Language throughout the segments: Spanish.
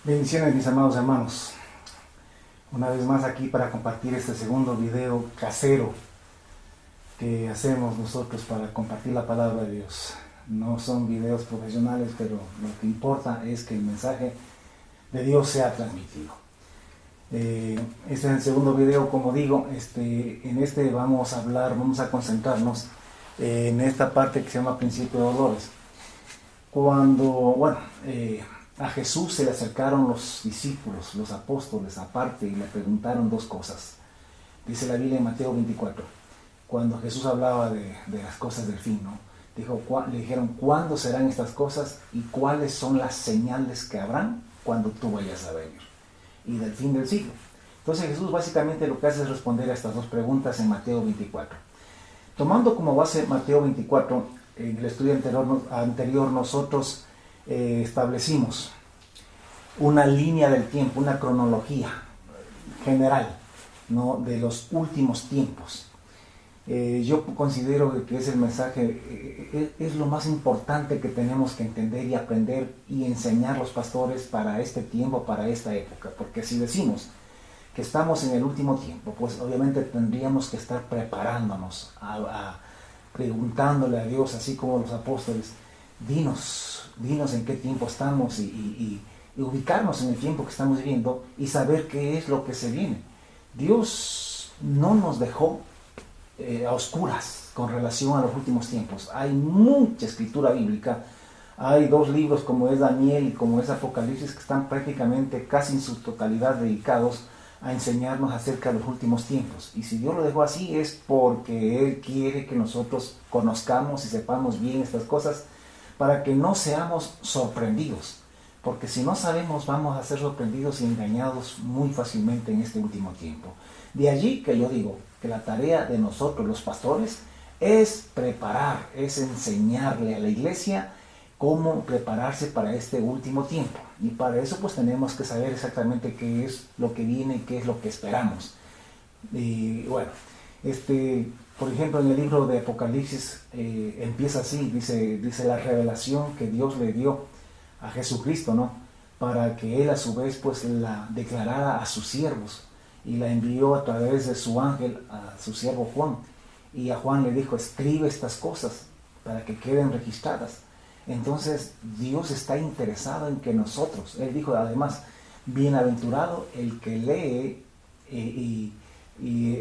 Bendiciones, mis amados hermanos. Una vez más aquí para compartir este segundo video casero que hacemos nosotros para compartir la palabra de Dios. No son videos profesionales, pero lo que importa es que el mensaje de Dios sea transmitido. Este es el segundo video, como digo. En este vamos a concentrarnos en esta parte que se llama principio de dolores. A Jesús se le acercaron los discípulos, los apóstoles aparte, y le preguntaron dos cosas. Dice la Biblia en Mateo 24, cuando Jesús hablaba de las cosas del fin, ¿no? Le dijeron, ¿cuándo serán estas cosas y cuáles son las señales que habrán cuando tú vayas a venir? Y del fin del siglo. Entonces Jesús básicamente lo que hace es responder a estas dos preguntas en Mateo 24. Tomando como base Mateo 24, en el estudio anterior nosotros establecimos una línea del tiempo, una cronología general, ¿no?, de los últimos tiempos. Yo considero que es el mensaje, es lo más importante que tenemos que entender y aprender y enseñar los pastores para este tiempo, para esta época, porque si decimos que estamos en el último tiempo, pues obviamente tendríamos que estar preparándonos, preguntándole a Dios, así como los apóstoles, dinos en qué tiempo estamos y ubicarnos en el tiempo que estamos viviendo y saber qué es lo que se viene. Dios no nos dejó a oscuras con relación a los últimos tiempos. Hay mucha escritura bíblica. Hay dos libros como es Daniel y como es Apocalipsis que están prácticamente casi en su totalidad dedicados a enseñarnos acerca de los últimos tiempos. Y si Dios lo dejó así es porque Él quiere que nosotros conozcamos y sepamos bien estas cosas para que no seamos sorprendidos. Porque si no sabemos, vamos a ser sorprendidos y engañados muy fácilmente en este último tiempo. De allí que yo digo que la tarea de nosotros los pastores es preparar, es enseñarle a la iglesia cómo prepararse para este último tiempo. Y para eso pues tenemos que saber exactamente qué es lo que viene y qué es lo que esperamos. Y bueno, por ejemplo, en el libro de Apocalipsis empieza así, dice la revelación que Dios le dio a Jesucristo, ¿no?, para que Él a su vez pues la declarara a sus siervos y la envió a través de su ángel a su siervo Juan. Y a Juan le dijo, escribe estas cosas para que queden registradas. Entonces Dios está interesado en que nosotros, Él dijo además, bienaventurado el que lee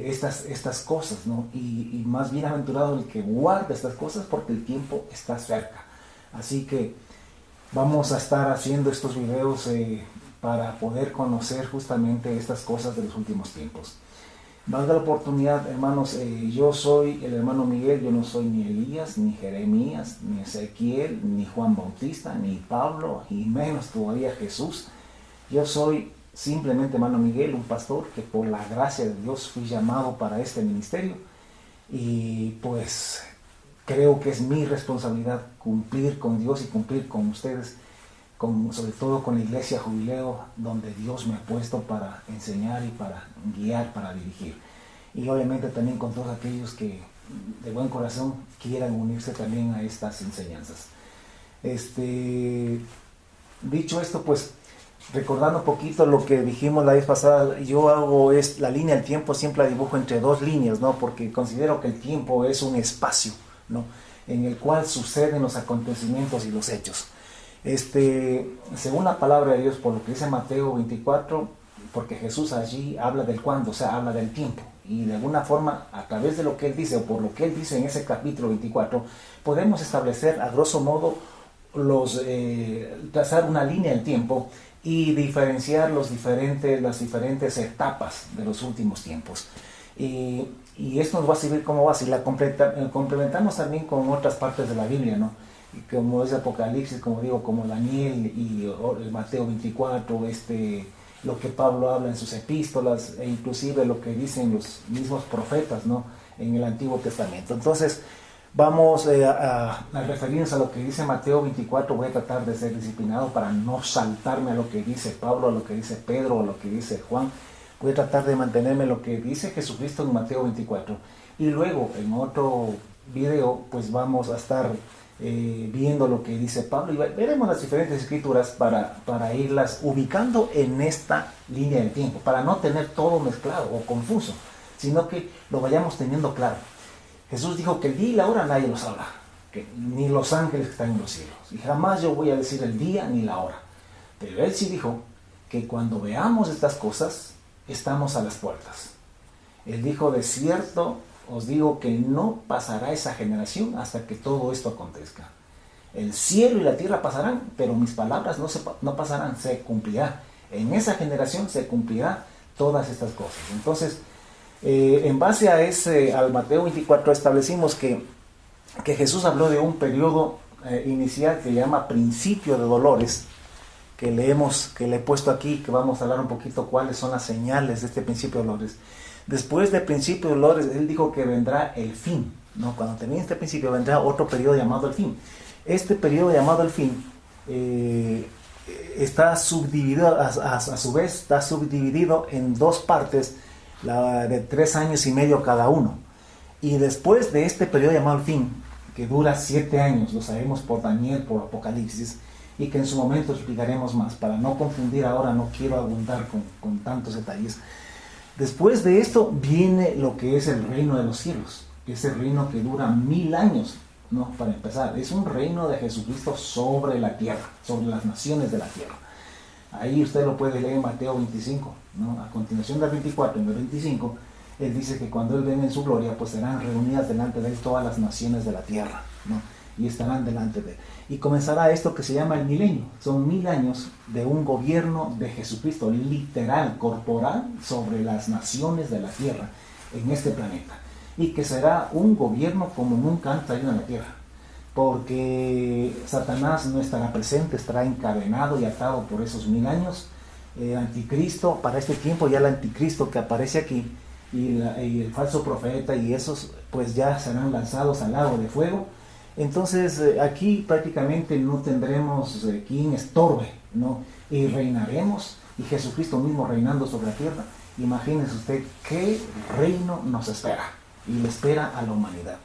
estas cosas, ¿no? Y más bienaventurado el que guarda estas cosas porque el tiempo está cerca. Así que vamos a estar haciendo estos videos para poder conocer justamente estas cosas de los últimos tiempos. Valga la oportunidad, hermanos, yo soy el hermano Miguel, yo no soy ni Elías, ni Jeremías, ni Ezequiel, ni Juan Bautista, ni Pablo, y menos todavía Jesús. Yo soy simplemente hermano Miguel, un pastor que por la gracia de Dios fui llamado para este ministerio y pues creo que es mi responsabilidad cumplir con Dios y cumplir con ustedes, sobre todo con la iglesia Jubileo, donde Dios me ha puesto para enseñar y para guiar, para dirigir. Y obviamente también con todos aquellos que de buen corazón quieran unirse también a estas enseñanzas. Dicho esto, pues recordando un poquito lo que dijimos la vez pasada, yo hago la línea del tiempo, siempre la dibujo entre dos líneas, ¿no?, porque considero que el tiempo es un espacio, ¿no?, en el cual suceden los acontecimientos y los hechos. Según la palabra de Dios, por lo que dice Mateo 24, porque Jesús allí habla del cuándo, o sea, habla del tiempo, y de alguna forma, a través de lo que Él dice, o por lo que Él dice en ese capítulo 24, podemos establecer a grosso modo, trazar una línea del tiempo y diferenciar las diferentes etapas de los últimos tiempos. Y esto nos va a servir como base, y la complementamos también con otras partes de la Biblia, ¿no?, como es Apocalipsis, como digo, como Daniel y el Mateo 24, lo que Pablo habla en sus epístolas, e inclusive lo que dicen los mismos profetas, ¿no?, en el Antiguo Testamento. Entonces, vamos a referirnos a lo que dice Mateo 24. Voy a tratar de ser disciplinado para no saltarme a lo que dice Pablo, a lo que dice Pedro, a lo que dice Juan. Voy a tratar de mantenerme en lo que dice Jesucristo en Mateo 24. Y luego, en otro video, pues vamos a estar viendo lo que dice Pablo, y veremos las diferentes escrituras para irlas ubicando en esta línea del tiempo, para no tener todo mezclado o confuso, sino que lo vayamos teniendo claro. Jesús dijo que el día y la hora nadie lo sabrá, que ni los ángeles que están en los cielos, y jamás yo voy a decir el día ni la hora. Pero Él sí dijo que cuando veamos estas cosas, estamos a las puertas. Él dijo: de cierto os digo que no pasará esa generación hasta que todo esto acontezca. El cielo y la tierra pasarán, pero mis palabras no pasarán, se cumplirá. En esa generación se cumplirá todas estas cosas. Entonces, en base a al Mateo 24, establecimos que Jesús habló de un periodo inicial que llama principio de dolores, que le he puesto aquí, que vamos a hablar un poquito cuáles son las señales de este principio de dolores. Después del principio de dolores, Él dijo que vendrá el fin, ¿no? Cuando termine este principio, vendrá otro periodo llamado el fin. Este periodo llamado el fin está subdividido, a su vez, está subdividido en dos partes, de 3 años y medio cada uno. Y después de este periodo llamado el fin, que dura 7 años, lo sabemos por Daniel, por Apocalipsis, y que en su momento explicaremos más. Para no confundir ahora, no quiero abundar con tantos detalles. Después de esto viene lo que es el reino de los cielos, ese reino que dura 1000 años, ¿no? Para empezar, es un reino de Jesucristo sobre la tierra, sobre las naciones de la tierra. Ahí usted lo puede leer en Mateo 25, ¿no? A continuación del 24, en el 25, Él dice que cuando Él venga en su gloria, pues serán reunidas delante de Él todas las naciones de la tierra, ¿no? Y estarán delante de Él. Y comenzará esto que se llama el milenio. Son 1000 años de un gobierno de Jesucristo, literal, corporal, sobre las naciones de la tierra, en este planeta. Y que será un gobierno como nunca antes ha habido en la tierra. Porque Satanás no estará presente, estará encadenado y atado por esos 1000 años. Anticristo, para este tiempo ya el anticristo que aparece aquí, y el falso profeta, y esos pues ya serán lanzados al lago de fuego. Entonces aquí prácticamente no tendremos quien estorbe, ¿no? Y reinaremos, y Jesucristo mismo reinando sobre la tierra. Imagínese usted qué reino nos espera, y le espera a la humanidad.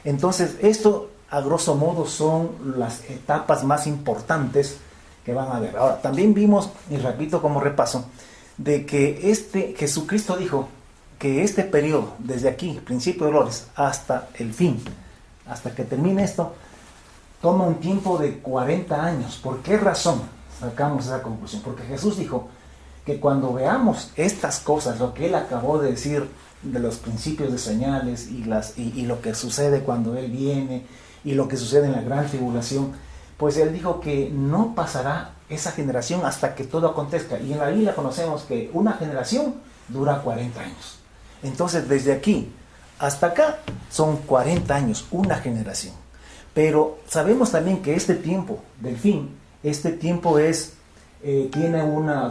Entonces esto a grosso modo son las etapas más importantes que van a haber. Ahora también vimos, y repito como repaso, de que Jesucristo dijo que este periodo, desde aquí, principio de dolores, hasta el fin, hasta que termine esto, toma un tiempo de 40 años. ¿Por qué razón sacamos esa conclusión? Porque Jesús dijo que cuando veamos estas cosas, lo que Él acabó de decir de los principios de señales y lo que sucede cuando Él viene y lo que sucede en la gran tribulación, pues Él dijo que no pasará esa generación hasta que todo acontezca. Y en la Biblia conocemos que una generación dura 40 años. Entonces desde aquí hasta acá son 40 años, una generación. Pero sabemos también que este tiempo del fin, este tiempo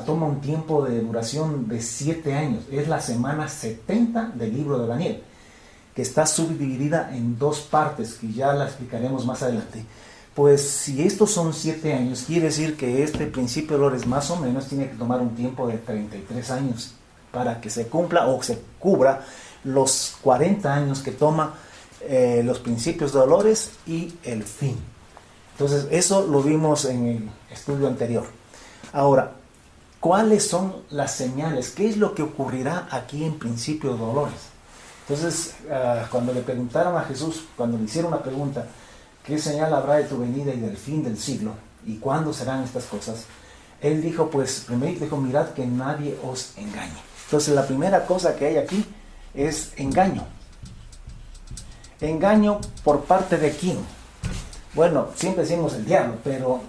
toma un tiempo de duración de 7 años. Es la semana 70 del libro de Daniel, que está subdividida en 2 partes, que ya la explicaremos más adelante. Pues si estos son 7 años, quiere decir que este principio de dolores más o menos tiene que tomar un tiempo de 33 años para que se cumpla o se cubra los 40 años que toma los principios de dolores y el fin. Entonces eso lo vimos en el estudio anterior. Ahora, ¿cuáles son las señales? ¿Qué es lo que ocurrirá aquí en principio de dolores? Entonces, cuando le preguntaron a Jesús, cuando le hicieron una pregunta, ¿qué señal habrá de tu venida y del fin del siglo? ¿Y cuándo serán estas cosas? Él dijo, pues, primero dijo, mirad que nadie os engañe. Entonces, la primera cosa que hay aquí es engaño. ¿Engaño por parte de quién? Bueno, siempre decimos el diablo, pero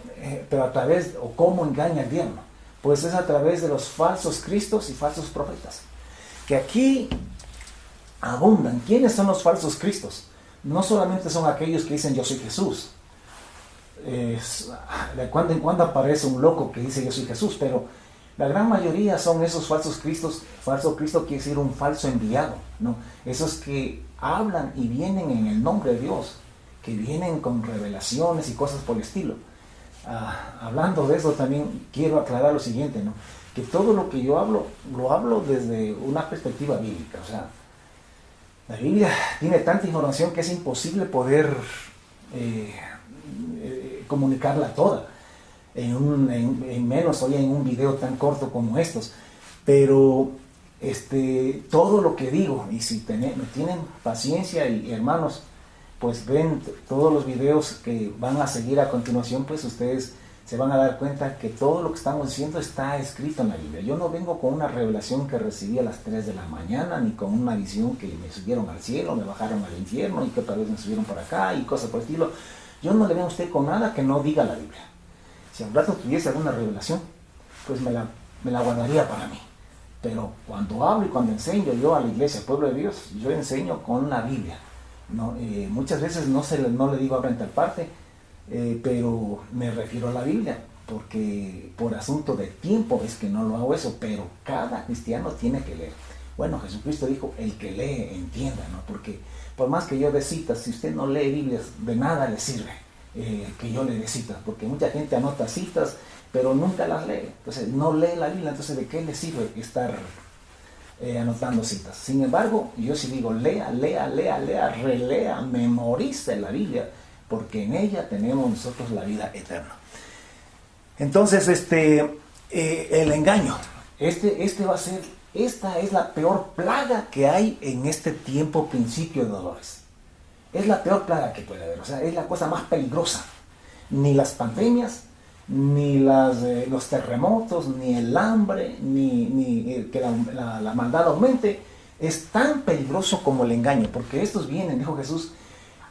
a través, o cómo engaña el diablo, pues es a través de los falsos cristos y falsos profetas, que aquí abundan. ¿Quiénes son los falsos cristos? No solamente son aquellos que dicen yo soy Jesús. De cuando en cuando aparece un loco que dice yo soy Jesús, pero la gran mayoría son esos falsos cristos. Falso Cristo quiere decir un falso enviado, ¿no? Esos que hablan y vienen en el nombre de Dios, que vienen con revelaciones y cosas por el estilo. Hablando de eso también quiero aclarar lo siguiente, ¿no? Que todo lo que yo hablo, lo hablo desde una perspectiva bíblica. O sea, la Biblia tiene tanta información que es imposible poder comunicarla toda en menos, hoy en un video tan corto como estos. Pero todo lo que digo, y si me tienen paciencia, y hermanos, pues ven todos los videos que van a seguir a continuación, pues ustedes se van a dar cuenta que todo lo que estamos diciendo está escrito en la Biblia. Yo no vengo con una revelación que recibí a las 3 de la mañana, ni con una visión que me subieron al cielo, me bajaron al infierno, y que otra vez me subieron por acá, y cosas por el estilo. Yo no le vengo a usted con nada que no diga la Biblia. Si al rato tuviese alguna revelación, pues me la guardaría para mí. Pero cuando hablo y cuando enseño yo a la iglesia, al pueblo de Dios, yo enseño con la Biblia. No, muchas veces no le digo abra en tal parte, pero me refiero a la Biblia, porque por asunto de tiempo es que no lo hago eso, pero cada cristiano tiene que leer. Bueno, Jesucristo dijo, el que lee entienda, ¿no? Porque por más que yo dé citas, si usted no lee Biblias, de nada le sirve que yo le dé citas, porque mucha gente anota citas, pero nunca las lee. Entonces no lee la Biblia, entonces ¿de qué le sirve estar anotando citas? Sin embargo, yo sí digo, lea, relea, memorice la Biblia, porque en ella tenemos nosotros la vida eterna. Entonces, el engaño, esta es la peor plaga que hay en este tiempo, principio de dolores. Es la peor plaga que puede haber, o sea, es la cosa más peligrosa. Ni las pandemias, ni los terremotos, ni el hambre, ni que la maldad aumente, es tan peligroso como el engaño, porque estos vienen, dijo Jesús,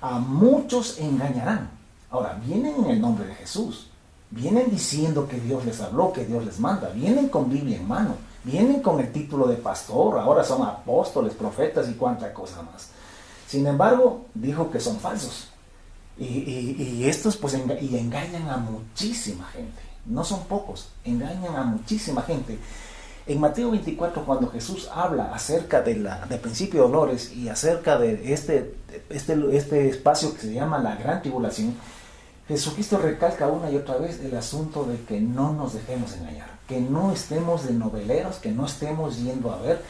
a muchos engañarán. Ahora, vienen en el nombre de Jesús, vienen diciendo que Dios les habló, que Dios les manda, vienen con Biblia en mano, vienen con el título de pastor, ahora son apóstoles, profetas y cuánta cosa más. Sin embargo, dijo que son falsos. Y estos pues engañan a muchísima gente, no son pocos, engañan a muchísima gente. En Mateo 24, cuando Jesús habla acerca del principio de dolores y acerca de este espacio que se llama la gran tribulación, Jesucristo recalca una y otra vez el asunto de que no nos dejemos engañar, que no estemos de noveleros, que no estemos yendo a ver,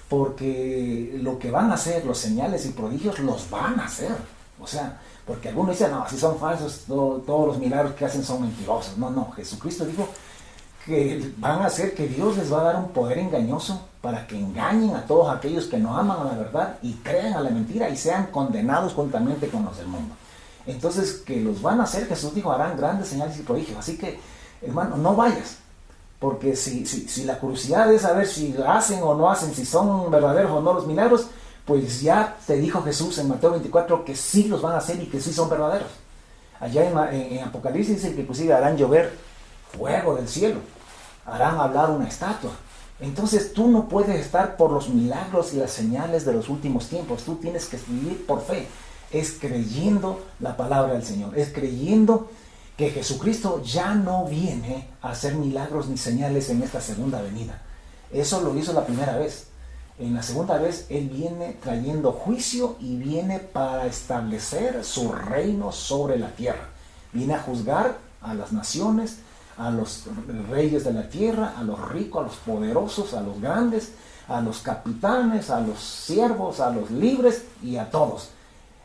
porque lo que van a hacer, los señales y prodigios, los van a hacer. O sea, porque algunos dicen, no, si son falsos, todos los milagros que hacen son mentirosos. No, Jesucristo dijo que van a hacer, que Dios les va a dar un poder engañoso para que engañen a todos aquellos que no aman a la verdad y crean a la mentira y sean condenados juntamente con los del mundo. Entonces, que los van a hacer, Jesús dijo, harán grandes señales y prodigios. Así que, hermano, no vayas, porque si la curiosidad es saber si hacen o no hacen, si son verdaderos o no los milagros, pues ya te dijo Jesús en Mateo 24 que sí los van a hacer y que sí son verdaderos. Allá en Apocalipsis dice que inclusive harán llover fuego del cielo, harán hablar una estatua. Entonces tú no puedes estar por los milagros y las señales de los últimos tiempos, tú tienes que vivir por fe, es creyendo la palabra del Señor, es creyendo que Jesucristo ya no viene a hacer milagros ni señales en esta segunda venida. Eso lo hizo la primera vez. En la segunda vez Él viene trayendo juicio y viene para establecer su reino sobre la tierra. Viene a juzgar a las naciones, a los reyes de la tierra, a los ricos, a los poderosos, a los grandes, a los capitanes, a los siervos, a los libres y a todos.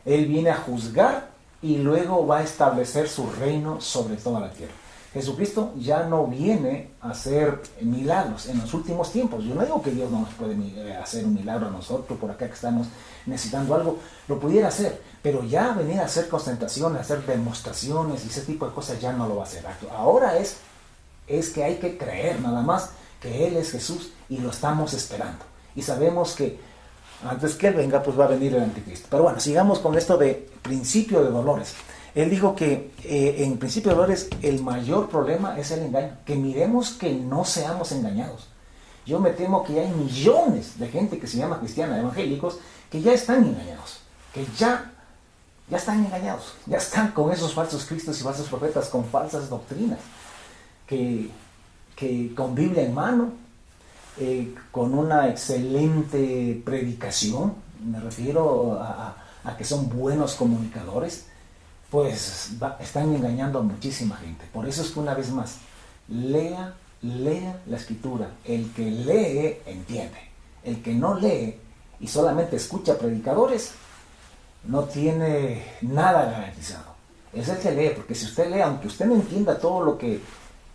Él viene a juzgar y luego va a establecer su reino sobre toda la tierra. Jesucristo ya no viene a hacer milagros en los últimos tiempos. Yo no digo que Dios no nos puede hacer un milagro a nosotros por acá que estamos necesitando algo, lo pudiera hacer, pero ya venir a hacer concentraciones, a hacer demostraciones y ese tipo de cosas ya no lo va a hacer. Ahora es que hay que creer nada más que Él es Jesús y lo estamos esperando. Y sabemos que antes que Él venga, pues va a venir el anticristo. Pero bueno, sigamos con esto de principio de dolores. Él dijo que en principio de dolores el mayor problema es el engaño. Que miremos que no seamos engañados. Yo me temo que hay millones de gente que se llama cristiana, evangélicos, que ya están engañados. Que ya están engañados. Ya están con esos falsos cristos y falsos profetas, con falsas doctrinas. Que con Biblia en mano, con una excelente predicación, me refiero a que son buenos comunicadores, pues están engañando a muchísima gente. Por eso es que una vez más, lea la escritura. El que lee, entiende. El que no lee y solamente escucha predicadores, no tiene nada garantizado. Es el que lee, porque si usted lee, aunque usted no entienda todo lo que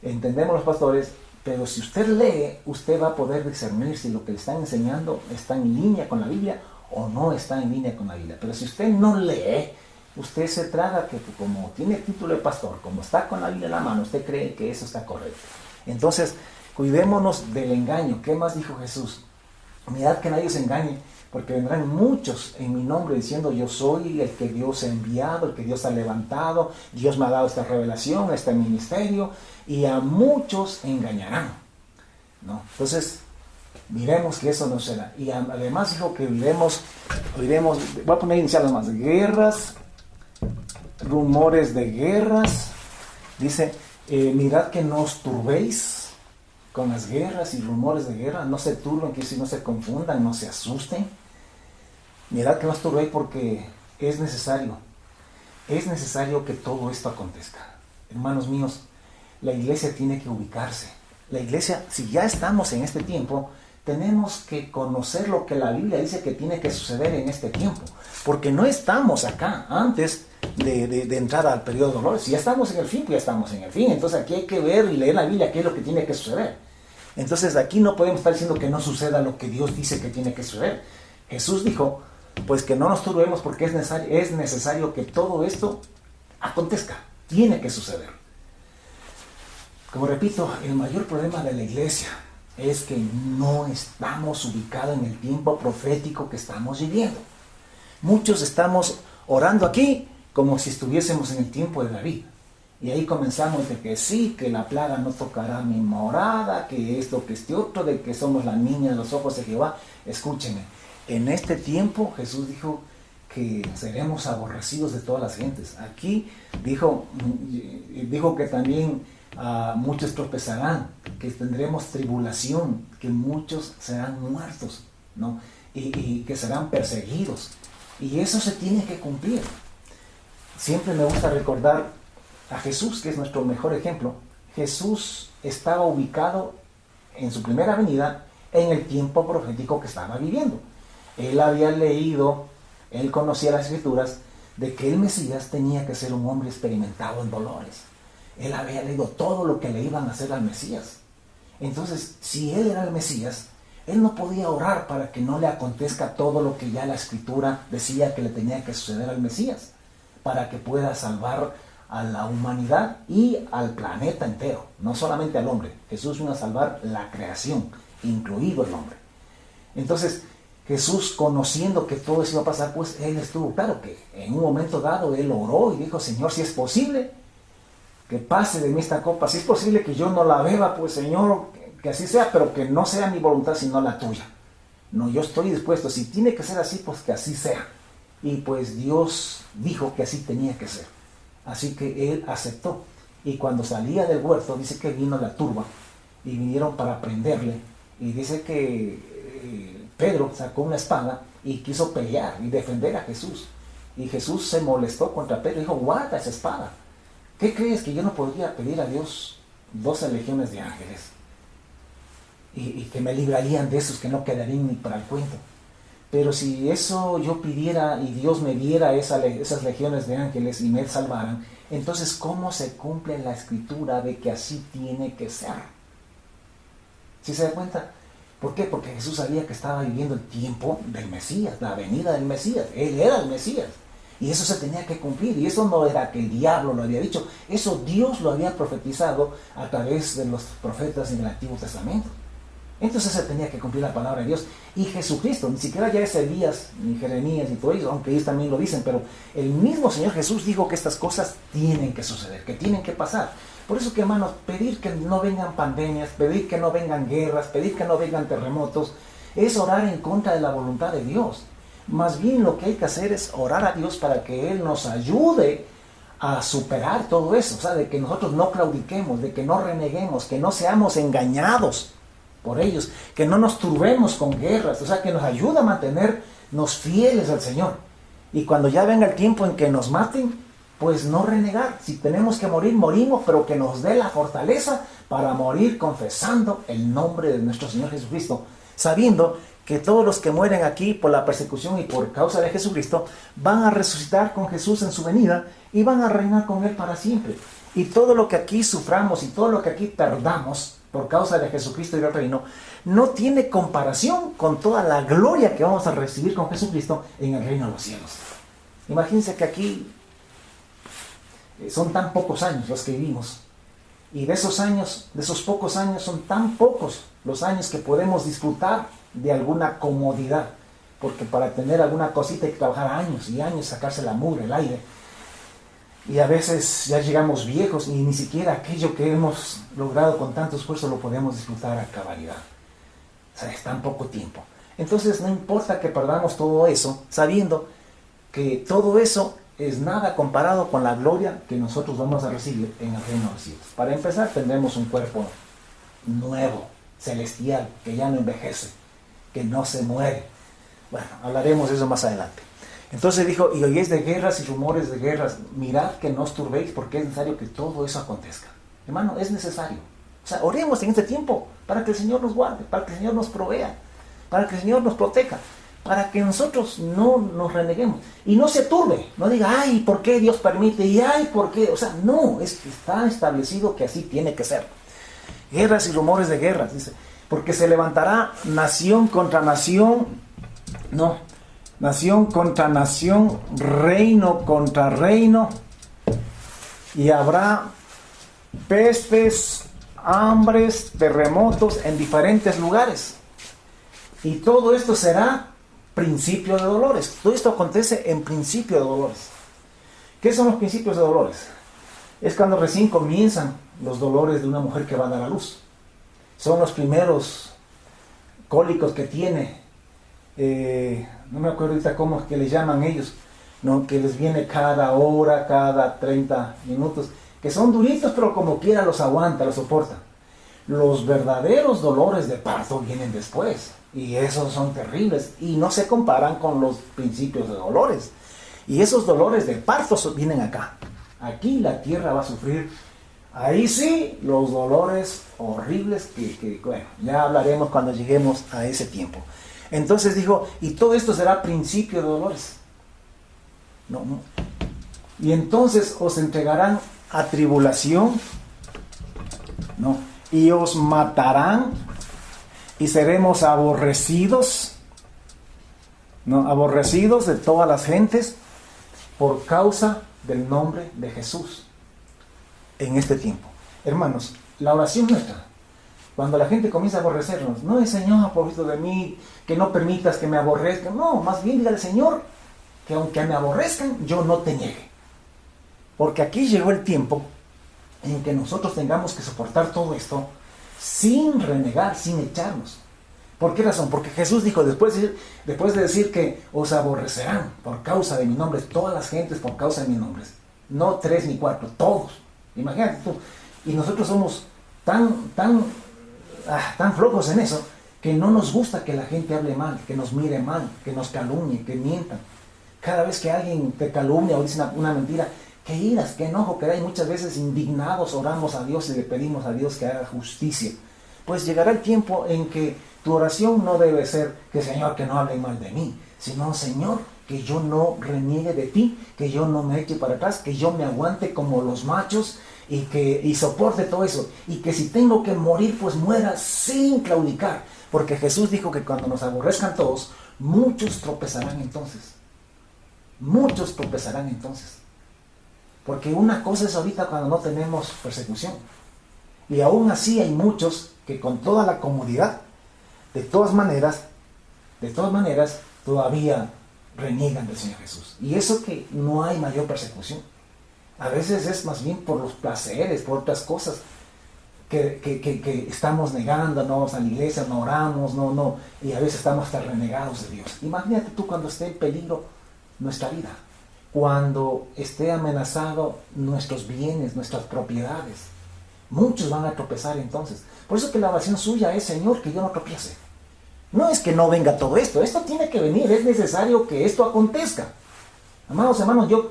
entendemos los pastores, pero si usted lee, usted va a poder discernir si lo que le están enseñando está en línea con la Biblia o no está en línea con la Biblia. Pero si usted no lee, usted se traga que como tiene título de pastor, como está con la Biblia en la mano, usted cree que eso está correcto. Entonces, cuidémonos del engaño. ¿Qué más dijo Jesús? Mirad que nadie se engañe, porque vendrán muchos en mi nombre diciendo yo soy el que Dios ha enviado, el que Dios ha levantado, Dios me ha dado esta revelación, este ministerio, y a muchos engañarán, ¿no? Entonces, miremos que eso no será. Y además dijo que oiremos, voy a poner iniciales más, guerras, rumores de guerras. Dice, mirad que no os turbéis con las guerras y rumores de guerra, no se turben, que si no se confundan, no se asusten. Mirad que no os turbéis porque es necesario que todo esto acontezca. Hermanos míos, la iglesia tiene que ubicarse. La iglesia, si ya estamos en este tiempo, tenemos que conocer lo que la Biblia dice que tiene que suceder en este tiempo, porque no estamos acá antes de entrar al periodo de dolores. Si ya estamos en el fin, pues ya estamos en el fin. Entonces aquí hay que ver y leer la Biblia qué es lo que tiene que suceder. Entonces aquí no podemos estar diciendo que no suceda lo que Dios dice que tiene que suceder. Jesús dijo, pues que no nos turbemos porque es necesario que todo esto acontezca, tiene que suceder. Como repito, el mayor problema de la iglesia es que no estamos ubicados en el tiempo profético que estamos viviendo. Muchos estamos orando aquí como si estuviésemos en el tiempo de David. Y ahí comenzamos de que sí, que la plaga no tocará mi morada, que esto, que este otro, de que somos la niña de los ojos de Jehová. Escúcheme, en este tiempo Jesús dijo que seremos aborrecidos de todas las gentes. Aquí dijo que también muchos tropezarán, que tendremos tribulación, que muchos serán muertos, ¿no? Y que serán perseguidos. Y eso se tiene que cumplir. Siempre me gusta recordar a Jesús, que es nuestro mejor ejemplo. Jesús estaba ubicado en su primera venida en el tiempo profético que estaba viviendo. Él había leído, él conocía las escrituras de que el Mesías tenía que ser un hombre experimentado en dolores. Él había leído todo lo que le iban a hacer al Mesías. Entonces, si él era el Mesías, él no podía orar para que no le acontezca todo lo que ya la escritura decía que le tenía que suceder al Mesías, para que pueda salvar a la humanidad y al planeta entero, no solamente al hombre. Jesús vino a salvar la creación, incluido el hombre. Entonces, Jesús, conociendo que todo eso iba a pasar, pues él estuvo claro que en un momento dado él oró y dijo, Señor, si es posible que pase de mí esta copa, si es posible que yo no la beba, pues Señor, que así sea, pero que no sea mi voluntad sino la tuya. No, yo estoy dispuesto, si tiene que ser así, pues que así sea. Y pues Dios dijo que así tenía que ser. Así que él aceptó. Y cuando salía del huerto, dice que vino la turba y vinieron para prenderle. Y dice que Pedro sacó una espada y quiso pelear y defender a Jesús. Y Jesús se molestó contra Pedro y dijo, guarda esa espada. ¿Qué crees que yo no podría pedir a Dios 12 legiones de ángeles? Y que me librarían de esos que no quedarían ni para el cuento. Pero si eso yo pidiera y Dios me diera esas legiones de ángeles y me salvaran, entonces ¿cómo se cumple la escritura de que así tiene que ser? ¿Sí se da cuenta? ¿Por qué? Porque Jesús sabía que estaba viviendo el tiempo del Mesías, la venida del Mesías. Él era el Mesías. Y eso se tenía que cumplir. Y eso no era que el diablo lo había dicho. Eso Dios lo había profetizado a través de los profetas en el Antiguo Testamento. Entonces se tenía que cumplir la palabra de Dios. Y Jesucristo, ni siquiera ya es Elías, ni Jeremías, ni todo eso, aunque ellos también lo dicen, pero el mismo Señor Jesús dijo que estas cosas tienen que suceder, que tienen que pasar. Por eso que, hermanos, pedir que no vengan pandemias, pedir que no vengan guerras, pedir que no vengan terremotos, es orar en contra de la voluntad de Dios. Más bien lo que hay que hacer es orar a Dios para que Él nos ayude a superar todo eso, o sea, de que nosotros no claudiquemos, de que no reneguemos, que no seamos engañados por ellos, que no nos turbemos con guerras, o sea, que nos ayuda a mantenernos fieles al Señor. Y cuando ya venga el tiempo en que nos maten, pues no renegar. Si tenemos que morir, morimos, pero que nos dé la fortaleza para morir confesando el nombre de nuestro Señor Jesucristo, sabiendo que todos los que mueren aquí por la persecución y por causa de Jesucristo van a resucitar con Jesús en su venida y van a reinar con Él para siempre. Y todo lo que aquí suframos y todo lo que aquí perdamos por causa de Jesucristo y del reino, no tiene comparación con toda la gloria que vamos a recibir con Jesucristo en el reino de los cielos. Imagínense que aquí son tan pocos años los que vivimos. Y de esos años, de esos pocos años, son tan pocos los años que podemos disfrutar de alguna comodidad. Porque para tener alguna cosita hay que trabajar años y años, sacarse la mugre, el aire. Y a veces ya llegamos viejos y ni siquiera aquello que hemos logrado con tanto esfuerzo lo podemos disfrutar a cabalidad. O sea, es tan poco tiempo. Entonces no importa que perdamos todo eso, sabiendo que todo eso es nada comparado con la gloria que nosotros vamos a recibir en el reino de los cielos. Para empezar, tendremos un cuerpo nuevo, celestial, que ya no envejece, que no se muere. Bueno, hablaremos de eso más adelante. Entonces dijo, y oyeis de guerras y rumores de guerras, mirad que no os turbéis, porque es necesario que todo eso acontezca. Hermano, es necesario. O sea, oremos en este tiempo para que el Señor nos guarde, para que el Señor nos provea, para que el Señor nos proteja, para que nosotros no nos reneguemos. Y no se turbe, no diga, ay, ¿por qué Dios permite? Y ay, ¿por qué? O sea, no, es que está establecido que así tiene que ser. Guerras y rumores de guerras, dice, porque se levantará nación contra nación, nación contra nación, reino contra reino, y habrá pestes, hambres, terremotos en diferentes lugares. Y todo esto será principio de dolores. Todo esto acontece en principio de dolores. ¿Qué son los principios de dolores? Es cuando recién comienzan los dolores de una mujer que va a dar a luz. Son los primeros cólicos que tiene. No me acuerdo ahorita cómo es que le llaman ellos, ¿no? Que les viene cada hora, cada 30 minutos, que son duritos, pero como quiera los aguanta, los soporta. Los verdaderos dolores de parto vienen después, y esos son terribles, y no se comparan con los principios de dolores. Y esos dolores de parto vienen acá. Aquí la tierra va a sufrir, ahí sí, los dolores horribles que bueno, ya hablaremos cuando lleguemos a ese tiempo. Entonces dijo, y todo esto será principio de dolores. No. Y entonces os entregarán a tribulación, y os matarán, y seremos aborrecidos, aborrecidos de todas las gentes por causa del nombre de Jesús en este tiempo. Hermanos, la oración nuestra, cuando la gente comienza a aborrecernos, no es Señor, pobrecito de mí, que no permitas que me aborrezcan. No, más bien dígale, Señor, que aunque me aborrezcan, yo no te niegue. Porque aquí llegó el tiempo en que nosotros tengamos que soportar todo esto sin renegar, sin echarnos. ¿Por qué razón? Porque Jesús dijo, después de decir que os aborrecerán por causa de mi nombre, todas las gentes por causa de mi nombre, no 3 ni 4, todos. Imagínate tú. Y nosotros somos tan flojos en eso, que no nos gusta que la gente hable mal, que nos mire mal, que nos calumnie, que mientan. Cada vez que alguien te calumnia o dice una mentira, qué iras, qué enojo que da, y muchas veces indignados oramos a Dios y le pedimos a Dios que haga justicia. Pues llegará el tiempo en que tu oración no debe ser que Señor, que no hable mal de mí, sino Señor, que yo no reniegue de ti, que yo no me eche para atrás, que yo me aguante como los machos y soporte todo eso, y que si tengo que morir, pues muera sin claudicar, porque Jesús dijo que cuando nos aborrezcan todos, muchos tropezarán entonces. Muchos tropezarán entonces. Porque una cosa es ahorita cuando no tenemos persecución. Y aún así hay muchos que con toda la comodidad, de todas maneras, todavía reniegan del Señor Jesús. Y eso que no hay mayor persecución. A veces es más bien por los placeres, por otras cosas que estamos negando, no vamos a la iglesia, no oramos, y a veces estamos hasta renegados de Dios. Imagínate tú cuando esté en peligro nuestra vida, cuando esté amenazado nuestros bienes, nuestras propiedades. Muchos van a tropezar entonces. Por eso que la oración suya es, Señor, que yo no tropiece. No es que no venga todo esto tiene que venir, es necesario que esto acontezca. Amados hermanos, yo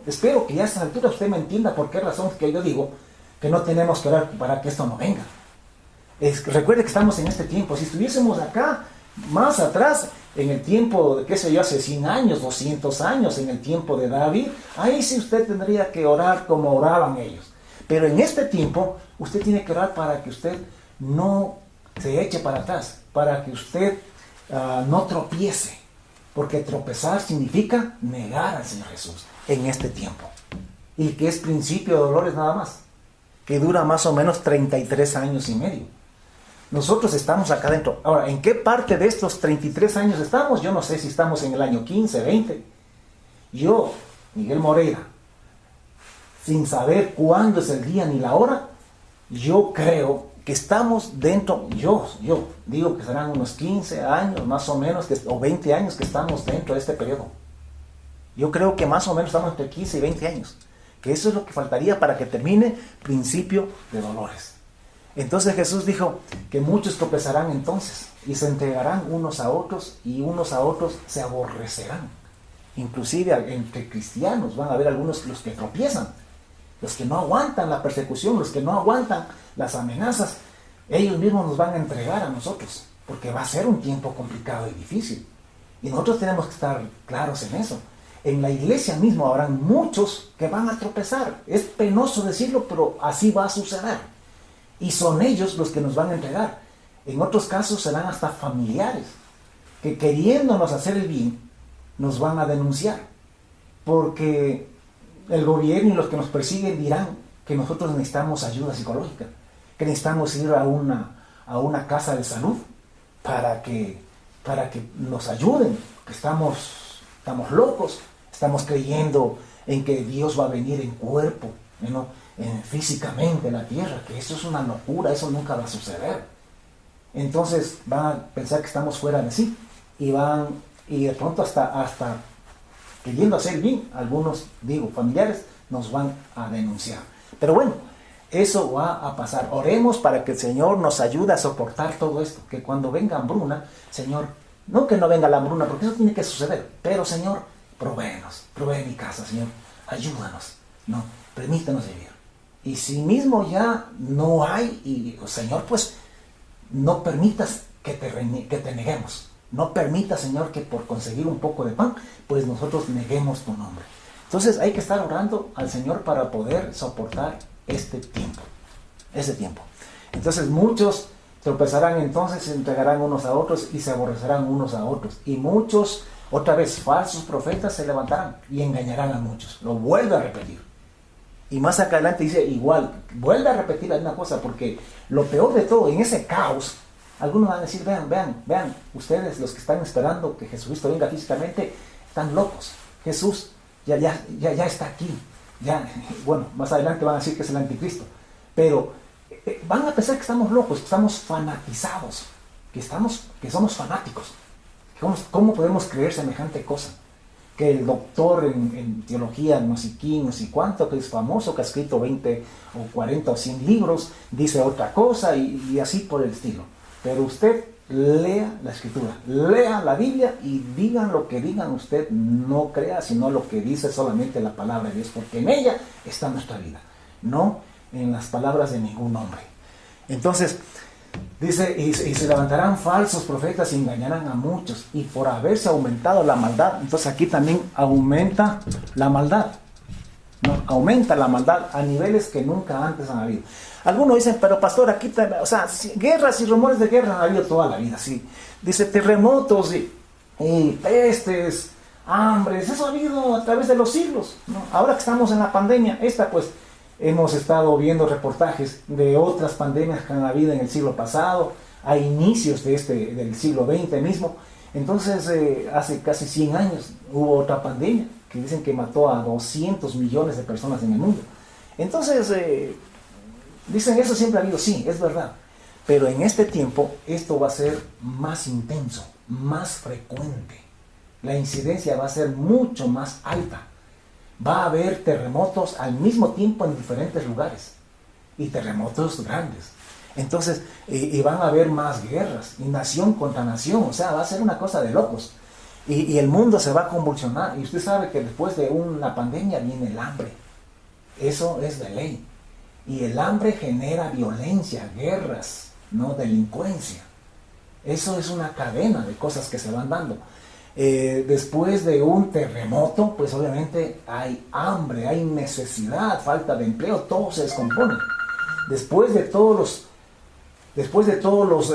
espero que ya a esta altura usted me entienda por qué razón que yo digo que no tenemos que orar para que esto no venga. Recuerde que estamos en este tiempo. Si estuviésemos acá Más atrás, en el tiempo, qué sé yo, hace 100 años, 200 años, en el tiempo de David, ahí sí usted tendría que orar como oraban ellos. Pero en este tiempo, usted tiene que orar para que usted no se eche para atrás, para que usted no tropiece, porque tropezar significa negar al Señor Jesús en este tiempo, y que es principio de dolores nada más, que dura más o menos 33 años y medio. Nosotros estamos acá dentro. Ahora, ¿en qué parte de estos 33 años estamos? Yo no sé si estamos en el año 15, 20. Yo, Miguel Moreira, sin saber cuándo es el día ni la hora, yo creo que estamos dentro, yo digo que serán unos 15 años más o menos, o 20 años que estamos dentro de este periodo. Yo creo que más o menos estamos entre 15 y 20 años, que eso es lo que faltaría para que termine principio de dolores. Entonces Jesús dijo que muchos tropezarán entonces y se entregarán unos a otros y unos a otros se aborrecerán. Inclusive entre cristianos van a haber algunos los que tropiezan, los que no aguantan la persecución, los que no aguantan las amenazas. Ellos mismos nos van a entregar a nosotros, porque va a ser un tiempo complicado y difícil. Y nosotros tenemos que estar claros en eso. En la iglesia mismo habrán muchos que van a tropezar. Es penoso decirlo, pero así va a suceder. Y son ellos los que nos van a entregar. En otros casos serán hasta familiares, que queriéndonos hacer el bien, nos van a denunciar. Porque el gobierno y los que nos persiguen dirán que nosotros necesitamos ayuda psicológica, que necesitamos ir a una casa de salud para que nos ayuden, que estamos locos, estamos creyendo en que Dios va a venir en cuerpo, ¿no? Físicamente en la tierra, que eso es una locura, eso nunca va a suceder. Entonces van a pensar que estamos fuera de sí y de pronto hasta queriendo hacer bien, algunos, familiares, nos van a denunciar. Pero bueno, eso va a pasar. Oremos para que el Señor nos ayude a soportar todo esto, que cuando venga hambruna, Señor, no que no venga la hambruna, porque eso tiene que suceder, pero Señor, provee mi casa, Señor, ayúdanos, ¿no? Permítanos vivir. Y si mismo ya no hay, Señor, pues no permitas que te neguemos. No permita, Señor, que por conseguir un poco de pan, pues nosotros neguemos tu nombre. Entonces hay que estar orando al Señor para poder soportar ese tiempo. Entonces muchos tropezarán entonces, se entregarán unos a otros y se aborrecerán unos a otros. Y muchos, otra vez, falsos profetas se levantarán y engañarán a muchos. Lo vuelve a repetir. Y más acá adelante dice igual, vuelve a repetir la misma cosa, porque lo peor de todo, en ese caos, algunos van a decir, vean, ustedes los que están esperando que Jesucristo venga físicamente, están locos. Jesús ya está aquí. Bueno, más adelante van a decir que es el anticristo. Pero van a pensar que estamos locos, que estamos fanatizados, que somos fanáticos. ¿Cómo podemos creer semejante cosa? Que el doctor en teología, no sé quién, no sé cuánto, que es famoso, que ha escrito 20 o 40 o 100 libros, dice otra cosa y así por el estilo. Pero usted lea la Escritura, lea la Biblia y digan lo que digan, usted no crea, sino lo que dice solamente la palabra de Dios, porque en ella está nuestra vida, no en las palabras de ningún hombre. Entonces, dice, y se levantarán falsos profetas y engañarán a muchos, y por haberse aumentado la maldad, entonces aquí también aumenta la maldad. ¿No? Aumenta la maldad a niveles que nunca antes han habido. Algunos dicen, pero pastor, aquí, guerras y rumores de guerra han habido toda la vida, sí. Dice, terremotos y pestes, hambres, eso ha habido a través de los siglos, ¿no? Ahora que estamos en la pandemia, pues, hemos estado viendo reportajes de otras pandemias que han habido en el siglo pasado, a inicios del siglo XX mismo. Entonces, hace casi 100 años hubo otra pandemia que dicen que mató a 200 millones de personas en el mundo. Entonces, dicen eso siempre ha habido, sí, es verdad. Pero en este tiempo esto va a ser más intenso, más frecuente. La incidencia va a ser mucho más alta. Va a haber terremotos al mismo tiempo en diferentes lugares. Y terremotos grandes. Entonces, y van a haber más guerras, y nación contra nación. O sea, va a ser una cosa de locos. Y el mundo se va a convulsionar. Y usted sabe que después de una pandemia viene el hambre. Eso es de ley. Y el hambre genera violencia, guerras, ¿no? Delincuencia. Eso es una cadena de cosas que se van dando. Después de un terremoto, pues obviamente hay hambre, hay necesidad, falta de empleo, todo se descompone. Después de todos los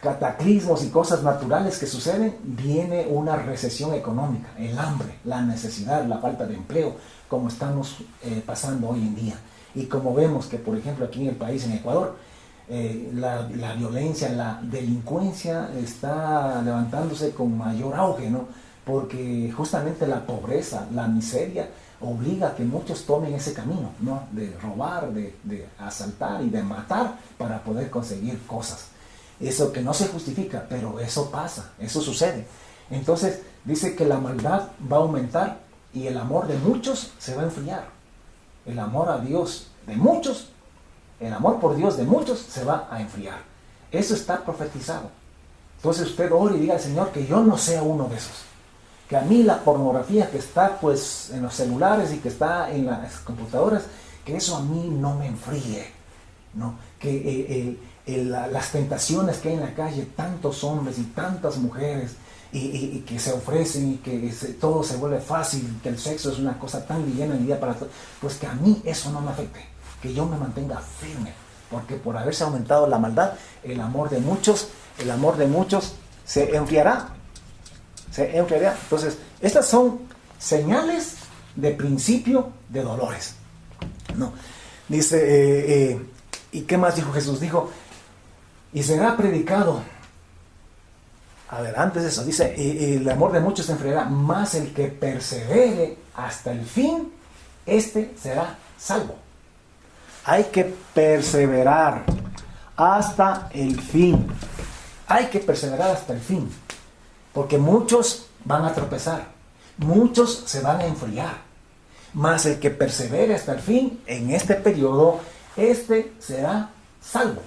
cataclismos y cosas naturales que suceden, viene una recesión económica, el hambre, la necesidad, la falta de empleo, como estamos pasando hoy en día. Y como vemos que, por ejemplo, aquí en el país, en Ecuador, la violencia, la delincuencia está levantándose con mayor auge, ¿no? Porque justamente la pobreza, la miseria, obliga a que muchos tomen ese camino, ¿no? De robar, de asaltar y de matar para poder conseguir cosas. Eso que no se justifica, pero eso pasa, eso sucede. Entonces dice que la maldad va a aumentar y el amor de muchos se va a enfriar. El amor a Dios de muchos, el amor por Dios de muchos se va a enfriar. Eso está profetizado. Entonces usted ore y diga al Señor que yo no sea uno de esos. Que a mí la pornografía que está pues en los celulares y que está en las computadoras, que eso a mí no me enfríe, ¿no? Que las tentaciones que hay en la calle, tantos hombres y tantas mujeres y que se ofrecen y que todo se vuelve fácil, que el sexo es una cosa tan liviana en el día para todos, pues que a mí eso no me afecte, que yo me mantenga firme, porque por haberse aumentado la maldad, el amor de muchos se enfriará. Entonces, estas son señales de principio de dolores, ¿no? Dice, ¿y qué más dijo Jesús? Dijo, y será predicado. A ver, antes de eso, dice, el amor de muchos se enfriará, mas el que persevere hasta el fin, este será salvo. Hay que perseverar hasta el fin. Hay que perseverar hasta el fin. Porque muchos van a tropezar, muchos se van a enfriar, mas el que persevere hasta el fin, en este periodo, este será salvo.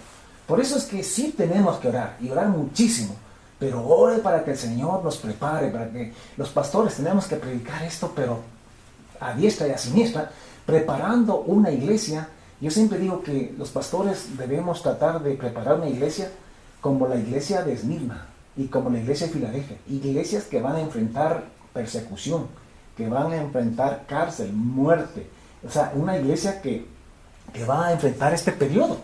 Por eso es que sí tenemos que orar, y orar muchísimo, pero ore para que el Señor nos prepare, para que los pastores tenemos que predicar esto, pero a diestra y a siniestra, preparando una iglesia. Yo siempre digo que los pastores debemos tratar de preparar una iglesia como la iglesia de Esmirna, y como la iglesia de Filadelfia, iglesias que van a enfrentar persecución, que van a enfrentar cárcel, muerte. O sea, una iglesia que va a enfrentar este periodo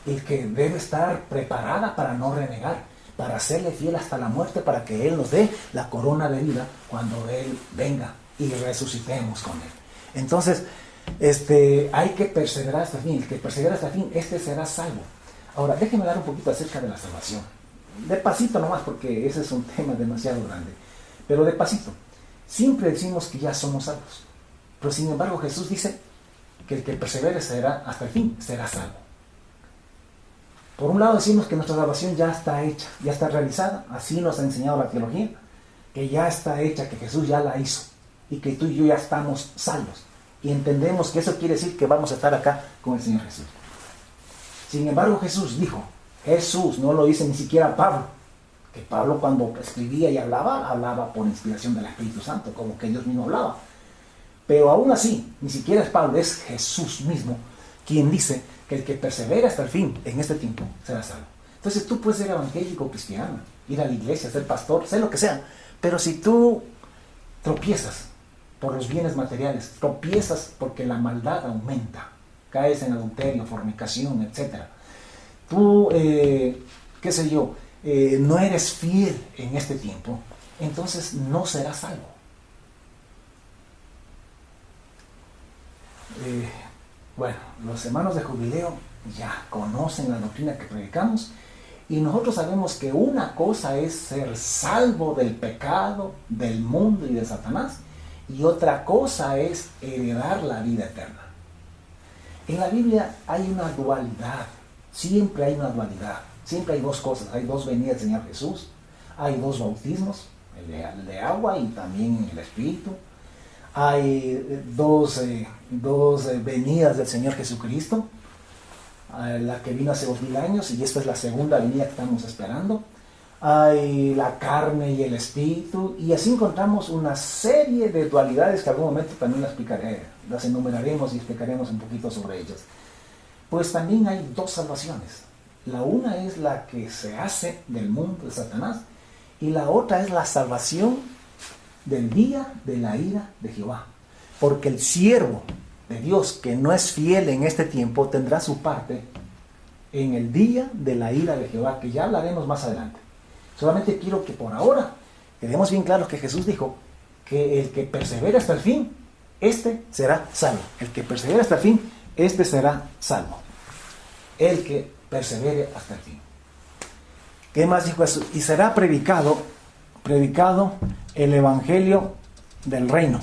y que debe estar preparada para no renegar, para serle fiel hasta la muerte, para que Él nos dé la corona de vida cuando Él venga y resucitemos con Él. Entonces, hay que perseverar hasta el fin. El que persevera hasta el fin, este será salvo. Ahora, déjenme hablar un poquito acerca de la salvación. Despacito nomás, porque ese es un tema demasiado grande. Pero despacito. Siempre decimos que ya somos salvos. Pero sin embargo Jesús dice que el que persevere será hasta el fin, será salvo. Por un lado decimos que nuestra salvación ya está hecha, ya está realizada. Así nos ha enseñado la teología, que ya está hecha, que Jesús ya la hizo. Y que tú y yo ya estamos salvos. Y entendemos que eso quiere decir que vamos a estar acá con el Señor Jesús. Sin embargo Jesús dijo, Jesús, no lo dice ni siquiera Pablo, que Pablo cuando escribía y hablaba por inspiración del Espíritu Santo, como que Dios mismo hablaba. Pero aún así, ni siquiera es Pablo, es Jesús mismo quien dice que el que persevera hasta el fin en este tiempo será salvo. Entonces tú puedes ser evangélico, cristiano, ir a la iglesia, ser pastor, ser lo que sea, pero si tú tropiezas por los bienes materiales, tropiezas porque la maldad aumenta, caes en adulterio, fornicación, etcétera. Tú, qué sé yo, no eres fiel en este tiempo, entonces no serás salvo. Bueno, los hermanos de Jubileo ya conocen la doctrina que predicamos y nosotros sabemos que una cosa es ser salvo del pecado, del mundo y de Satanás, y otra cosa es heredar la vida eterna. En la Biblia hay una dualidad. Siempre hay una dualidad, siempre hay dos cosas, hay dos venidas del Señor Jesús, hay dos bautismos, el de agua y también el Espíritu, hay dos venidas del Señor Jesucristo, la que vino hace 2000 años y esta es la segunda venida que estamos esperando, hay la carne y el Espíritu, y así encontramos una serie de dualidades que en algún momento también las enumeraremos y explicaremos un poquito sobre ellas. Pues también hay dos salvaciones, La una es la que se hace del mundo de Satanás y la otra es la salvación del día de la ira de Jehová. Porque el siervo de Dios que no es fiel en este tiempo tendrá su parte en el día de la ira de Jehová, que ya hablaremos más adelante. Solamente quiero que por ahora quedemos bien claros que Jesús dijo que el que persevera hasta el fin, este será salvo. El que persevera hasta el fin, este será salvo. El que persevere hasta el fin. ¿Qué más dijo Jesús? Y será predicado el evangelio del reino.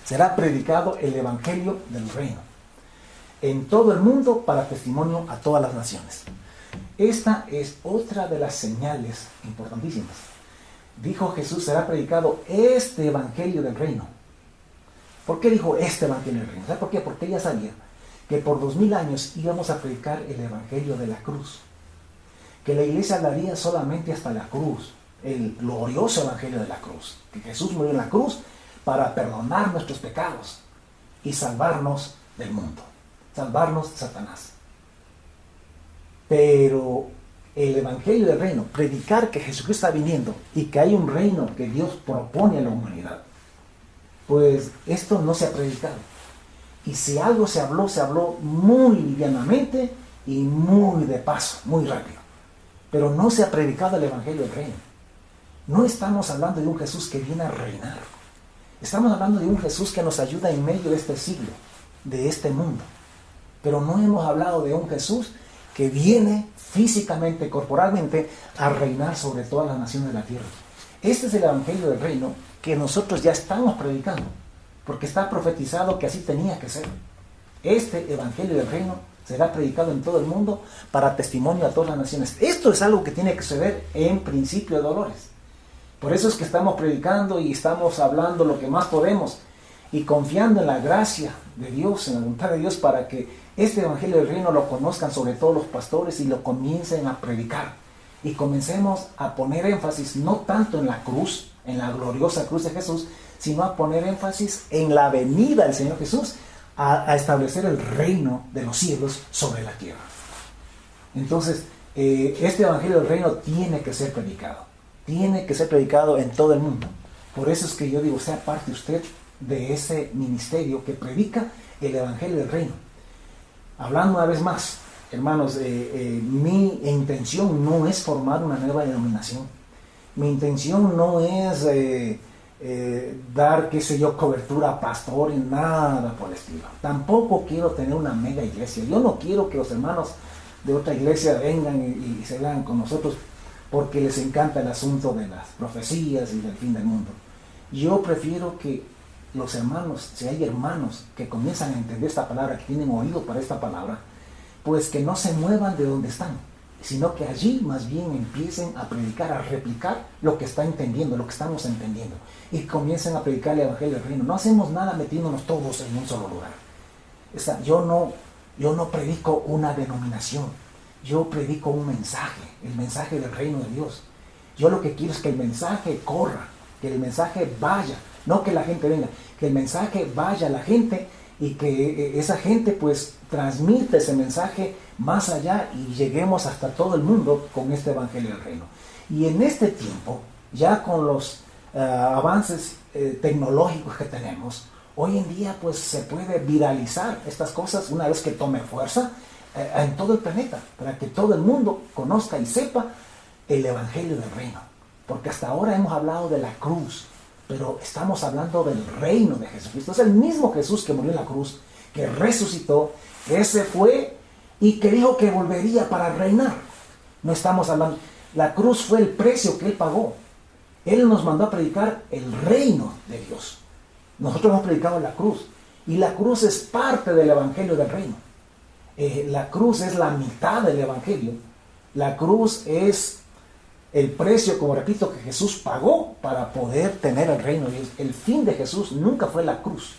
Será predicado el evangelio del reino en todo el mundo para testimonio a todas las naciones. Esta es otra de las señales importantísimas. Dijo Jesús, será predicado este evangelio del reino. ¿Por qué dijo este evangelio del reino? ¿Sabe por qué? Porque ella sabía que por 2000 años íbamos a predicar el evangelio de la cruz. Que la iglesia hablaría solamente hasta la cruz. El glorioso evangelio de la cruz. Que Jesús murió en la cruz para perdonar nuestros pecados y salvarnos del mundo. Salvarnos de Satanás. Pero el evangelio del reino, predicar que Jesucristo está viniendo y que hay un reino que Dios propone a la humanidad, pues esto no se ha predicado. Y si algo se habló muy livianamente y muy de paso, muy rápido. Pero no se ha predicado el evangelio del reino. No estamos hablando de un Jesús que viene a reinar. Estamos hablando de un Jesús que nos ayuda en medio de este siglo, de este mundo. Pero no hemos hablado de un Jesús que viene físicamente, corporalmente, a reinar sobre todas las naciones de la tierra. Este es el evangelio del reino que nosotros ya estamos predicando, porque está profetizado que así tenía que ser. Este evangelio del reino será predicado en todo el mundo para testimonio a todas las naciones. Esto es algo que tiene que suceder en principio de dolores. Por eso es que estamos predicando y estamos hablando lo que más podemos y confiando en la gracia de Dios, en la voluntad de Dios, para que este evangelio del reino lo conozcan sobre todo los pastores y lo comiencen a predicar. Y comencemos a poner énfasis no tanto en la cruz, en la gloriosa cruz de Jesús, sino a poner énfasis en la venida del Señor Jesús a establecer el reino de los cielos sobre la tierra. Entonces, este evangelio del reino tiene que ser predicado. Tiene que ser predicado en todo el mundo. Por eso es que yo digo, sea parte usted de ese ministerio que predica el evangelio del reino. Hablando una vez más, hermanos, mi intención no es formar una nueva denominación. Mi intención no es dar, qué sé yo, cobertura a pastor y nada por el estilo. Tampoco quiero tener una mega iglesia. Yo no quiero que los hermanos de otra iglesia vengan y se vean con nosotros porque les encanta el asunto de las profecías y del fin del mundo. Yo prefiero que los hermanos, si hay hermanos que comienzan a entender esta palabra, que tienen oído para esta palabra, pues que no se muevan de donde están, sino que allí más bien empiecen a predicar, a replicar lo que está entendiendo, lo que estamos entendiendo, y comiencen a predicar el evangelio del reino. No hacemos nada metiéndonos todos en un solo lugar. Yo no predico una denominación, yo predico un mensaje, el mensaje del reino de Dios. Yo lo que quiero es que el mensaje corra, que el mensaje vaya, no que la gente venga, que el mensaje vaya a la gente y que esa gente pues transmita ese mensaje más allá y lleguemos hasta todo el mundo con este evangelio del reino. Y en este tiempo, ya con los avances tecnológicos que tenemos, hoy en día pues se puede viralizar estas cosas una vez que tome fuerza en todo el planeta, para que todo el mundo conozca y sepa el evangelio del reino. Porque hasta ahora hemos hablado de la cruz, pero estamos hablando del reino de Jesucristo. Es el mismo Jesús que murió en la cruz, que resucitó, que se fue y que dijo que volvería para reinar. No estamos hablando, la cruz fue el precio que Él pagó. Él nos mandó a predicar el reino de Dios. Nosotros hemos predicado la cruz, y la cruz es parte del evangelio del reino. La cruz es la mitad del evangelio. La cruz es el precio, como repito, que Jesús pagó para poder tener el reino de Dios. El fin de Jesús nunca fue la cruz.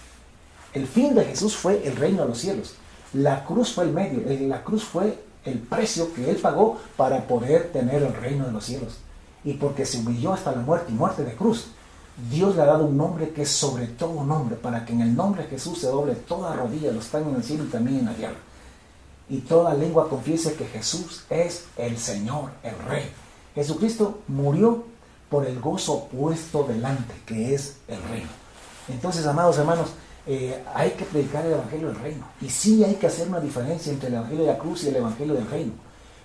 El fin de Jesús fue el reino de los cielos. La cruz fue el medio. La cruz fue el precio que Él pagó para poder tener el reino de los cielos. Y porque se humilló hasta la muerte y muerte de cruz, Dios le ha dado un nombre que es sobre todo nombre, para que en el nombre de Jesús se doble toda rodilla, los que están en el cielo y también en la tierra. y toda lengua confiese que Jesús es el Señor, el Rey. Jesucristo murió por el gozo puesto delante, que es el reino. Entonces, amados hermanos, hay que predicar el Evangelio del Reino. Y sí hay que hacer una diferencia entre el Evangelio de la cruz y el Evangelio del Reino.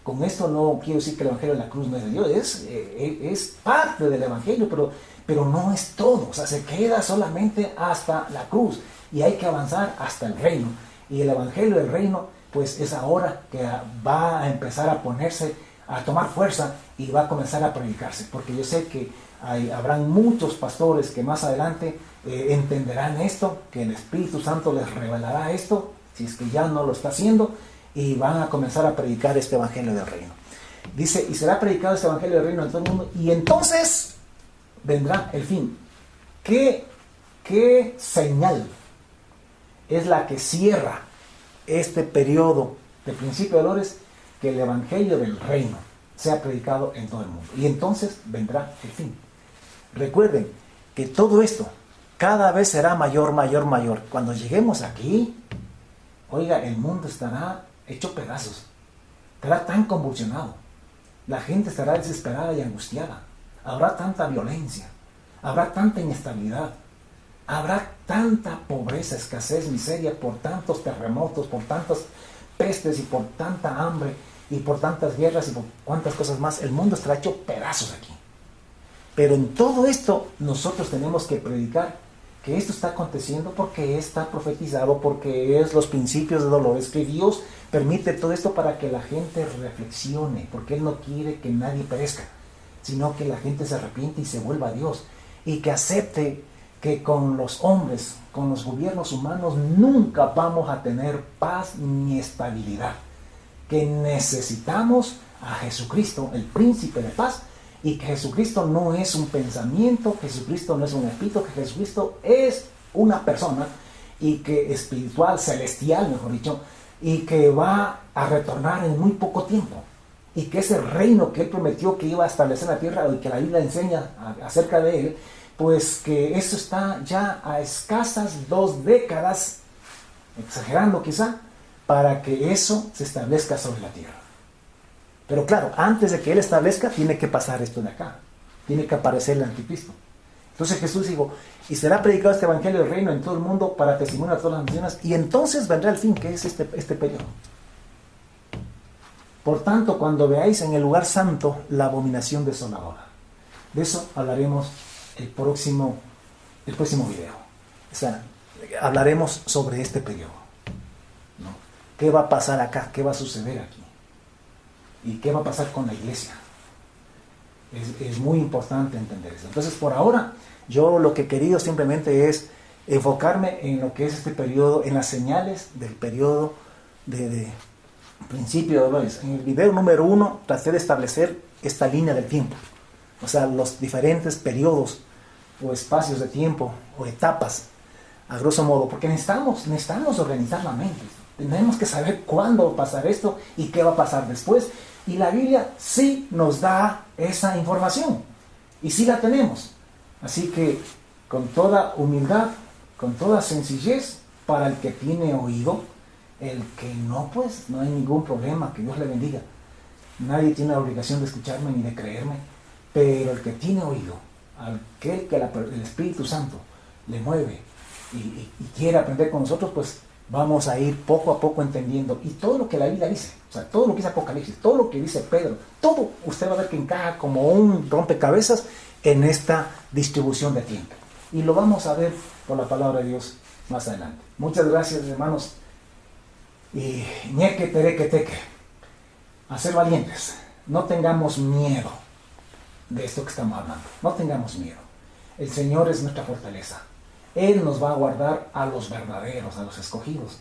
Con esto no quiero decir que el Evangelio de la cruz no es de Dios, es parte del Evangelio, pero no es todo. O sea, se queda solamente hasta la cruz y hay que avanzar hasta el reino. Y el Evangelio del Reino, pues es ahora que va a empezar a ponerse, a tomar fuerza y va a comenzar a predicarse. Porque yo sé que habrán muchos pastores que más adelante entenderán esto, que el Espíritu Santo les revelará esto, si es que ya no lo está haciendo, y van a comenzar a predicar este Evangelio del Reino. Dice, y será predicado este Evangelio del Reino en todo el mundo, y entonces vendrá el fin. ¿Qué señal es la que cierra este periodo de principio de dolores? Que el Evangelio del Reino sea predicado en todo el mundo. Y entonces vendrá el fin. Recuerden que todo esto cada vez será mayor, mayor, mayor. Cuando lleguemos aquí, oiga, el mundo estará hecho pedazos. Estará tan convulsionado. La gente estará desesperada y angustiada. Habrá tanta violencia. Habrá tanta inestabilidad. Habrá tanta pobreza, escasez, miseria por tantos terremotos, por tantas pestes y por tanta hambre y por tantas guerras y por cuantas cosas más. El mundo estará hecho pedazos aquí. Pero en todo esto nosotros tenemos que predicar que esto está aconteciendo porque está profetizado, porque es los principios de dolores, que Dios permite todo esto para que la gente reflexione, porque Él no quiere que nadie perezca, sino que la gente se arrepiente y se vuelva a Dios, y que acepte que con los hombres, con los gobiernos humanos, nunca vamos a tener paz ni estabilidad, que necesitamos a Jesucristo, el príncipe de paz, y que Jesucristo no es un pensamiento, Jesucristo no es un espíritu, que Jesucristo es una persona, y que espiritual, celestial, mejor dicho, y que va a retornar en muy poco tiempo, y que ese reino que Él prometió que iba a establecer en la tierra, y que la Biblia enseña acerca de Él, pues que eso está ya a escasas 2 décadas, exagerando quizá, para que eso se establezca sobre la tierra. Pero claro, antes de que Él establezca, tiene que pasar esto de acá. Tiene que aparecer el anticristo. Entonces Jesús dijo, y será predicado este Evangelio del Reino en todo el mundo para testimonio a todas las naciones, y entonces vendrá el fin, que es este periodo. Por tanto, cuando veáis en el lugar santo la abominación desoladora. De eso hablaremos el próximo video. O sea, hablaremos sobre este periodo, ¿no? ¿Qué va a pasar acá? ¿Qué va a suceder aquí? ¿Y qué va a pasar con la iglesia? Es muy importante entender eso. Entonces, por ahora, yo lo que he querido simplemente es enfocarme en lo que es este periodo, en las señales del periodo de principio de dolores. En el video número 1 traté de establecer esta línea del tiempo. O sea, los diferentes periodos o espacios de tiempo o etapas, a grosso modo, porque necesitamos organizar la mente. Tenemos que saber cuándo va a pasar esto y qué va a pasar después. Y la Biblia sí nos da esa información. Y sí la tenemos. Así que con toda humildad, con toda sencillez, para el que tiene oído, el que no, pues no hay ningún problema, que Dios le bendiga. Nadie tiene la obligación de escucharme ni de creerme, pero el que tiene oído, aquel que el Espíritu Santo le mueve y quiere aprender con nosotros, pues vamos a ir poco a poco entendiendo. Y todo lo que la Biblia dice, o sea, todo lo que dice Apocalipsis, todo lo que dice Pedro, todo usted va a ver que encaja como un rompecabezas en esta distribución de tiempo. Y lo vamos a ver por la palabra de Dios más adelante. Muchas gracias, hermanos. Y ñeque, tereque, teque. A ser valientes. No tengamos miedo de esto que estamos hablando. No tengamos miedo. El Señor es nuestra fortaleza. Él nos va a guardar a los verdaderos, a los escogidos.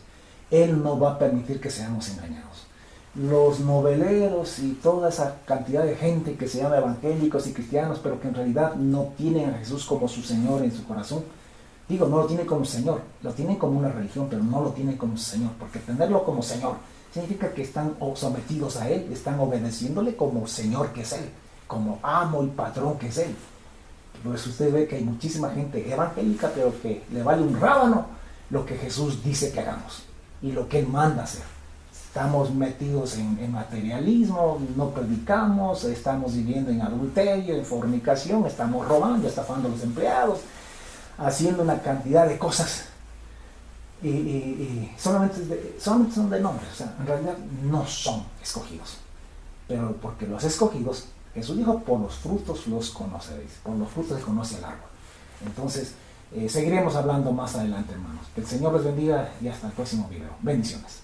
Él no va a permitir que seamos engañados. Los noveleros y toda esa cantidad de gente que se llama evangélicos y cristianos, pero que en realidad no tienen a Jesús como su Señor en su corazón. Digo, no lo tienen como Señor, lo tienen como una religión, pero no lo tienen como Señor, porque tenerlo como Señor significa que están sometidos a Él, están obedeciéndole como Señor que es Él, como amo y patrón que es Él. Pues usted ve que hay muchísima gente evangélica, pero que le vale un rábano lo que Jesús dice que hagamos y lo que Él manda hacer. estamos metidos en materialismo, no predicamos, estamos viviendo en adulterio, en fornicación, estamos robando, estafando a los empleados, haciendo una cantidad de cosas y solamente son de nombre, o sea, en realidad no son escogidos, pero porque los escogidos, Jesús dijo, por los frutos los conoceréis, por los frutos se conoce el árbol. Entonces, seguiremos hablando más adelante, hermanos. Que el Señor les bendiga y hasta el próximo video. Bendiciones.